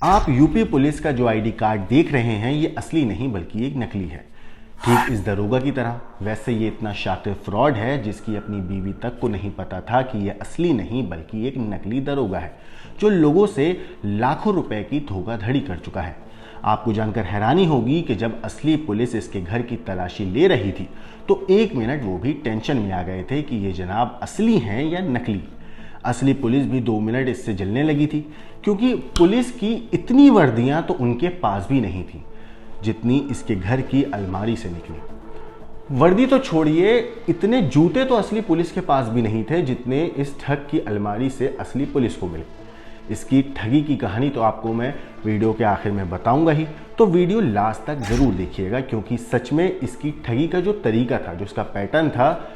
आप UP police का जो आईडी कार्ड देख रहे हैं ये असली नहीं बल्कि एक नकली है। ठीक इस दरोगा की तरह। वैसे ये इतना शातिर फ्रॉड है जिसकी अपनी बीवी तक को नहीं पता था कि ये असली नहीं बल्कि एक नकली दरोगा है जो लोगों से लाखों रुपए की धोखाधड़ी कर चुका है। आपको जानकर हैरानी होगी कि जब असली पुलिस इसके घर की तलाशी ले रही थी तो 1 मिनट वो भी टेंशन में आ गए थे कि ये जनाब असली हैं या नकली। असली पुलिस भी 2 मिनट इससे जलने लगी थी क्योंकि पुलिस की इतनी वर्दियां तो उनके पास भी नहीं थी जितनी इसके घर की अलमारी से निकली। वर्दी तो छोड़िए, इतने जूते तो असली पुलिस के पास भी नहीं थे जितने इस ठग की अलमारी से असली पुलिस को मिले। इसकी ठगी की कहानी तो आपको मैं वीडियो के आखिर में बताऊंगा ही, तो वीडियो लास्ट तक जरूर देखिएगा क्योंकि सच में इसकी ठगी का जो तरीका था, जो इसका पैटर्न था,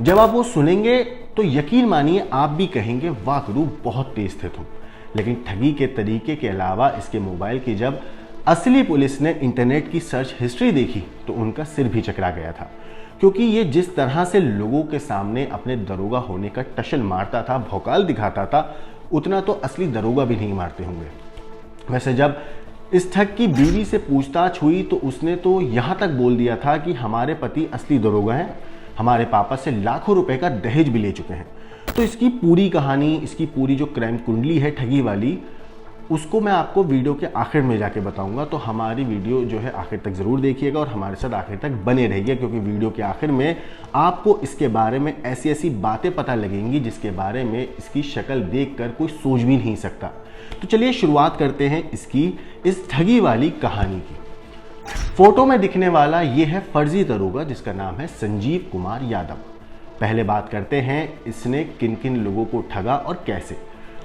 जब आप वो सुनेंगे तो यकीन मानिए आप भी कहेंगे वाह गुरु बहुत तेज थे तुम। लेकिन ठगी के तरीके के अलावा इसके मोबाइल की जब असली पुलिस ने इंटरनेट की सर्च हिस्ट्री देखी तो उनका सिर भी चकरा गया था क्योंकि ये जिस तरह से लोगों के सामने अपने दरोगा होने का टशन मारता था, भौकाल दिखाता था, उतना तो असली दरोगा भी नहीं मारते होंगे। वैसे जब इस ठग की बीवी से पूछताछ हुई तो उसने तो यहाँ तक बोल दिया था कि हमारे पति असली दरोगा हैं, हमारे पापा से लाखों रुपए का दहेज भी ले चुके हैं। तो इसकी पूरी कहानी, इसकी पूरी जो क्राइम कुंडली है ठगी वाली, उसको मैं आपको वीडियो के आखिर में जाके बताऊंगा। तो हमारी वीडियो जो है आखिर तक ज़रूर देखिएगा और हमारे साथ आखिर तक बने रहिए क्योंकि वीडियो के आखिर में आपको इसके बारे में ऐसी ऐसी बातें पता लगेंगी जिसके बारे में इसकी शक्ल देखकर कोई सोच भी नहीं सकता। तो चलिए शुरुआत करते हैं इसकी इस ठगी वाली कहानी की। फोटो में दिखने वाला ये है फर्जी दरोगा जिसका नाम है संजीव कुमार यादव। पहले बात करते हैं इसने किन किन लोगों को ठगा और कैसे।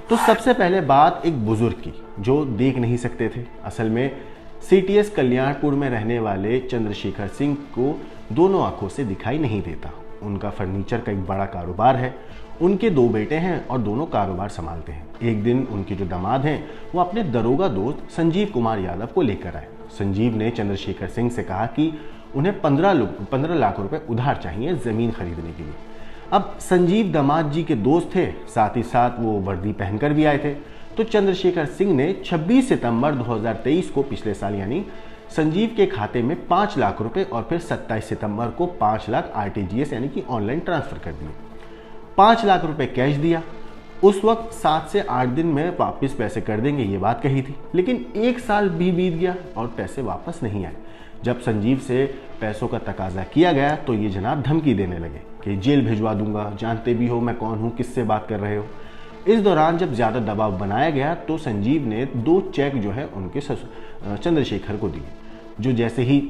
तो सबसे पहले बात एक बुजुर्ग की जो देख नहीं सकते थे। असल में सीटीएस कल्याणपुर में रहने वाले चंद्रशेखर सिंह को दोनों आंखों से दिखाई नहीं देता। उनका फर्नीचर का एक बड़ा कारोबार है। उनके 2 बेटे हैं और दोनों कारोबार संभालते हैं। एक दिन उनके जो दामाद हैं वो अपने दरोगा दोस्त संजीव कुमार यादव को लेकर आए। संजीव ने चंद्रशेखर सिंह से कहा कि उन्हें 15 लाख रुपए उधार चाहिए ज़मीन खरीदने के लिए। अब संजीव दामाद जी के दोस्त थे, साथ ही साथ वो वर्दी पहनकर भी आए थे। तो चंद्रशेखर सिंह ने 26 सितंबर 2023 को, पिछले साल यानी, संजीव के खाते में 5 लाख रुपए और फिर 27 सितंबर को 5 लाख आरटीजीएस यानी कि ऑनलाइन ट्रांसफर कर दिए। 5 लाख रुपए कैश दिया। उस वक्त 7 से 8 दिन में वापस पैसे कर देंगे ये बात कही थी, लेकिन 1 साल भी बीत गया और पैसे वापस नहीं आए। जब संजीव से पैसों का तकाजा किया गया तो ये जनाब धमकी देने लगे कि जेल भिजवा दूंगा, जानते भी हो मैं कौन हूँ, किससे बात कर रहे हो। इस दौरान जब ज़्यादा दबाव बनाया गया तो संजीव ने 2 चेक जो है उनके चंद्रशेखर को दिए, जो जैसे ही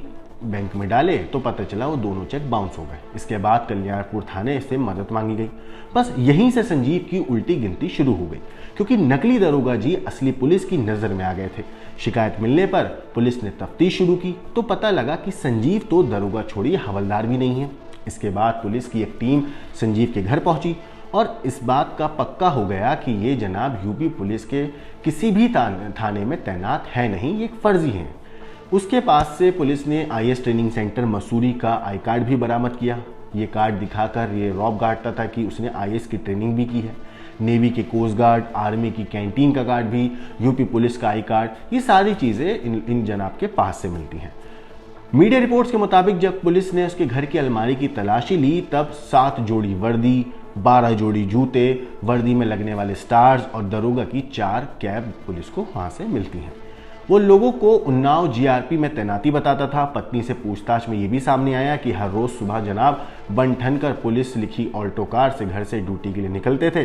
बैंक में डाले तो पता चला वो दोनों चेक बाउंस हो गए। इसके बाद कल्याणपुर थाने से मदद मांगी गई। बस यहीं से संजीव की उल्टी गिनती शुरू हो गई क्योंकि नकली दरोगा जी असली पुलिस की नज़र में आ गए थे। शिकायत मिलने पर पुलिस ने तफ्तीश शुरू की तो पता लगा कि संजीव तो दरोगा छोड़िए हवलदार भी नहीं है। इसके बाद पुलिस की एक टीम संजीव के घर पहुंची और इस बात का पक्का हो गया कि ये जनाब यूपी पुलिस के किसी भी थाने में तैनात है नहीं, ये एक फर्जी हैं। उसके पास से पुलिस ने आईएएस ट्रेनिंग सेंटर मसूरी का आई कार्ड भी बरामद किया। ये कार्ड दिखाकर ये रौब गाड़ता था कि उसने आईएएस की ट्रेनिंग भी की है। नेवी के कोस्ट गार्ड, आर्मी की कैंटीन का कार्ड भी, यूपी पुलिस का आई कार्ड, ये सारी चीज़ें इन जनाब के पास से मिलती हैं। मीडिया रिपोर्ट्स के मुताबिक जब पुलिस ने उसके घर की अलमारी की तलाशी ली तब 7 जोड़ी वर्दी, 12 जोड़ी जूते, वर्दी में लगने वाले स्टार्स और दरोगा की 4 कैब पुलिस को वहाँ से मिलती हैं। वो लोगों को उन्नाव जीआरपी में तैनाती बताता था। पत्नी से पूछताछ में ये भी सामने आया कि हर रोज़ सुबह जनाब बन ठन कर पुलिस लिखी ऑल्टो कार से घर से ड्यूटी के लिए निकलते थे।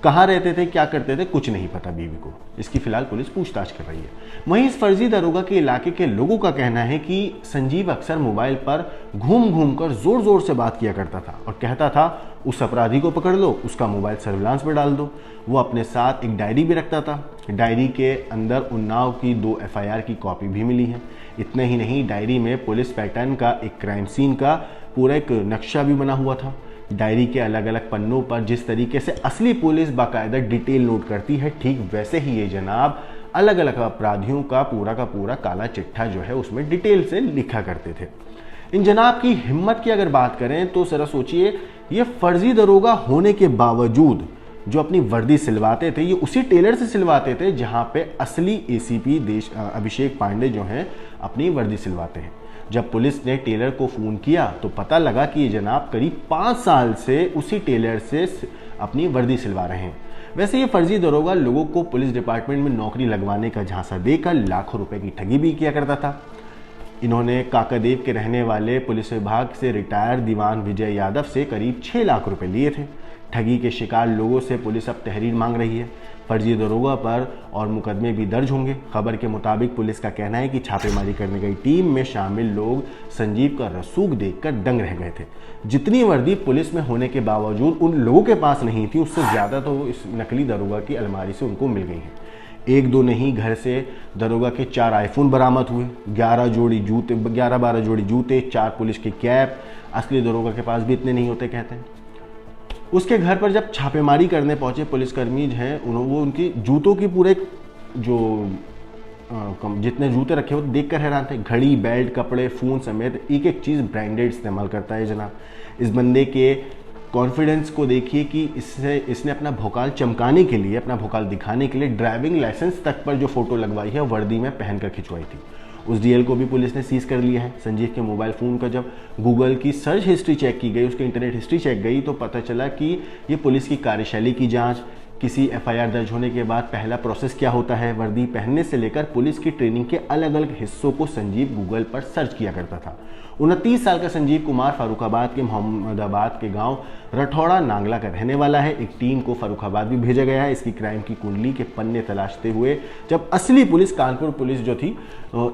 कहाँ रहते थे, क्या करते थे, कुछ नहीं पता बीवी को। इसकी फिलहाल पुलिस पूछताछ कर रही है। वहीं इस फर्जी दरोगा के इलाके के लोगों का कहना है कि संजीव अक्सर मोबाइल पर घूम घूम कर जोर जोर से बात किया करता था और कहता था उस अपराधी को पकड़ लो, उसका मोबाइल सर्विलांस में डाल दो। वो अपने साथ एक डायरी भी रखता था। डायरी के अंदर उन्नाव की 2 एफआईआर की कॉपी भी मिली है। इतना ही नहीं, डायरी में पुलिस पैटर्न का एक क्राइम सीन का पूरा एक नक्शा भी बना हुआ था। डायरी के अलग अलग पन्नों पर जिस तरीके से असली पुलिस बाकायदा डिटेल नोट करती है, ठीक वैसे ही ये जनाब अलग अलग अपराधियों का पूरा काला चिट्ठा जो है उसमें डिटेल से लिखा करते थे। इन जनाब की हिम्मत की अगर बात करें तो जरा सोचिए, ये फर्जी दरोगा होने के बावजूद जो अपनी वर्दी सिलवाते थे ये उसी टेलर से सिलवाते थे जहां पे असली एसीपी अभिषेक पांडे जो हैं अपनी वर्दी सिलवाते हैं। जब पुलिस ने टेलर को फ़ोन किया तो पता लगा कि ये जनाब करीब 5 साल से उसी टेलर से अपनी वर्दी सिलवा रहे हैं। वैसे ये फर्जी दरोगा लोगों को पुलिस डिपार्टमेंट में नौकरी लगवाने का झांसा देकर लाखों रुपए की ठगी भी किया करता था। इन्होंने काकादेव के रहने वाले पुलिस विभाग से रिटायर दीवान विजय यादव से करीब 6 लाख रुपए लिए थे। ठगी के शिकार लोगों से पुलिस अब तहरीर मांग रही है। फर्जी दरोगा पर और मुकदमे भी दर्ज होंगे। खबर के मुताबिक पुलिस का कहना है कि छापेमारी करने गई टीम में शामिल लोग संजीव का रसूख देखकर दंग रह गए थे। जितनी वर्दी पुलिस में होने के बावजूद उन लोगों के पास नहीं थी, उससे ज़्यादा तो इस नकली दरोगा की अलमारी से उनको मिल गई हैं। एक दो नहीं, घर से दरोगा के 4 आईफोन बरामद हुए, 11-12 जोड़ी जूते, 4 पुलिस के कैप। असली दरोगा के पास भी इतने नहीं होते कहते हैं। उसके घर पर जब छापेमारी करने पहुंचे पुलिसकर्मी हैं, वो उनकी जूतों की पूरे जो जितने जूते रखे हो देख कर हैरान थे। घड़ी, बेल्ट, कपड़े, फ़ोन समेत एक एक चीज़ ब्रांडेड इस्तेमाल करता है जनाब। इस बंदे के कॉन्फिडेंस को देखिए कि इसने अपना भौकाल चमकाने के लिए, अपना भौकाल दिखाने के लिए ड्राइविंग लाइसेंस तक पर जो फ़ोटो लगवाई है वर्दी में पहनकर खिंचवाई थी। उस डीएल को भी पुलिस ने सीज कर लिया है। संजीव के मोबाइल फ़ोन का जब गूगल की सर्च हिस्ट्री चेक की गई, उसकी इंटरनेट हिस्ट्री चेक गई तो पता चला कि ये पुलिस की कार्यशैली की जांच, किसी एफआईआर दर्ज होने के बाद पहला प्रोसेस क्या होता है, वर्दी पहनने से लेकर पुलिस की ट्रेनिंग के अलग अलग हिस्सों को संजीव गूगल पर सर्च किया करता था। 29 साल का संजीव कुमार फर्रुखाबाद के मोहम्मदाबाद के गांव रठौड़ा नांगला का रहने वाला है। एक टीम को फर्रुखाबाद भी भेजा गया है इसकी क्राइम की कुंडली के पन्ने तलाशते हुए। जब असली पुलिस, कानपुर पुलिस जो थी,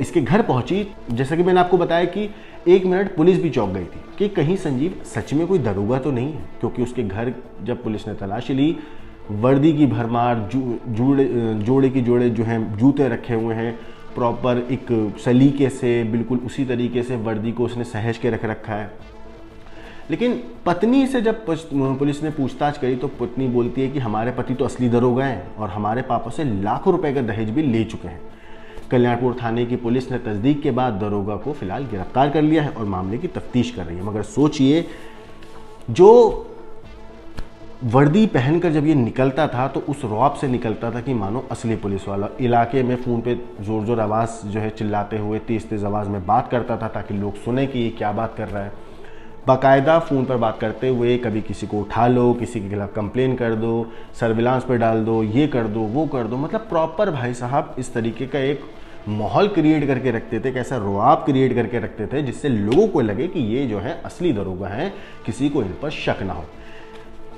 इसके घर पहुंची, जैसा कि मैंने आपको बताया कि 1 मिनट पुलिस भी चौंक गई थी कि कहीं संजीव सच में कोई दरोगा तो नहीं है, क्योंकि उसके घर जब पुलिस ने तलाशी ली, वर्दी की भरमार, जोड़े की जोड़े जो हैं जूते रखे हुए हैं, प्रॉपर एक सलीके से, बिल्कुल उसी तरीके से वर्दी को उसने सहेज के रख रखा है। लेकिन पत्नी से जब पुलिस ने पूछताछ करी तो पत्नी बोलती है कि हमारे पति तो असली दरोगा हैं और हमारे पापा से लाखों रुपए का दहेज भी ले चुके हैं। कल्याणपुर थाने की पुलिस ने तस्दीक के बाद दरोगा को फिलहाल गिरफ्तार कर लिया है और मामले की तफ्तीश कर रही है। मगर सोचिए, जो वर्दी पहनकर जब ये निकलता था तो उस रौब से निकलता था कि मानो असली पुलिस वाला। इलाके में फ़ोन पे ज़ोर ज़ोर आवाज़ जो है चिल्लाते हुए तेज़ आवाज़ में बात करता था ताकि लोग सुने कि ये क्या बात कर रहा है। बाकायदा फ़ोन पर बात करते हुए कभी किसी को उठा लो, किसी के खिलाफ कंप्लेन कर दो, सर्विलांस पे डाल दो, ये कर दो, वो कर दो। मतलब प्रॉपर भाई साहब इस तरीके का एक माहौल क्रिएट करके रखते थे, कैसा रुआब क्रिएट करके रखते थे जिससे लोगों को लगे कि ये जो है असली दरोगा हैं, किसी को इन पर शक ना हो।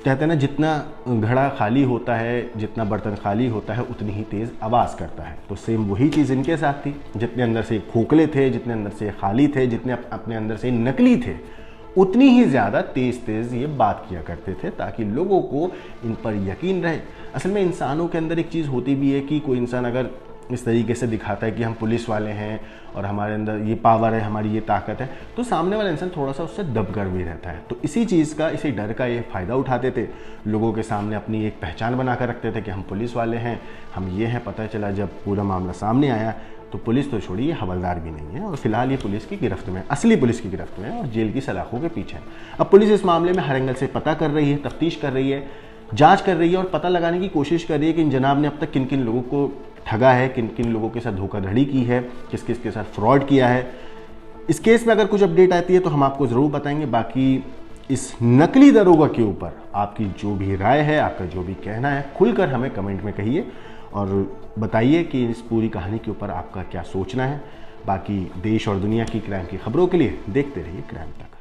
कहते हैं ना, जितना घड़ा खाली होता है, जितना बर्तन खाली होता है, उतनी ही तेज़ आवाज़ करता है। तो सेम वही चीज़ इनके साथ थी। जितने अंदर से खोखले थे, जितने अंदर से खाली थे, जितने अपने अंदर से नकली थे, उतनी ही ज़्यादा तेज़ ये बात किया करते थे ताकि लोगों को इन पर यकीन रहे। असल में इंसानों के अंदर एक चीज़ होती भी है कि कोई इंसान अगर इस तरीके से दिखाता है कि हम पुलिस वाले हैं और हमारे अंदर ये पावर है, हमारी ये ताकत है, तो सामने वाला इंसान थोड़ा सा उससे दबकर भी रहता है। तो इसी चीज़ का, इसी डर का ये फ़ायदा उठाते थे। लोगों के सामने अपनी एक पहचान बना कर रखते थे कि हम पुलिस वाले हैं, हम ये हैं। पता चला जब पूरा मामला सामने आया तो पुलिस तो छोड़िए, हवलदार भी नहीं है और फिलहाल ये पुलिस की गिरफ्त में, असली पुलिस की गिरफ्त में है और जेल की सलाखों के पीछे है। अब पुलिस इस मामले में हर एंगल से पता कर रही है, तफ्तीश कर रही है, जांच कर रही है और पता लगाने की कोशिश कर रही है कि इन जनाब ने अब तक किन किन लोगों को ठगा है, किन किन लोगों के साथ धोखाधड़ी की है, किस किस के साथ फ्रॉड किया है। इस केस में अगर कुछ अपडेट आती है तो हम आपको ज़रूर बताएंगे। बाकी इस नकली दरोगा के ऊपर आपकी जो भी राय है, आपका जो भी कहना है, खुलकर हमें कमेंट में कहिए और बताइए कि इस पूरी कहानी के ऊपर आपका क्या सोचना है। बाकी देश और दुनिया की क्राइम की खबरों के लिए देखते रहिए क्राइम तक।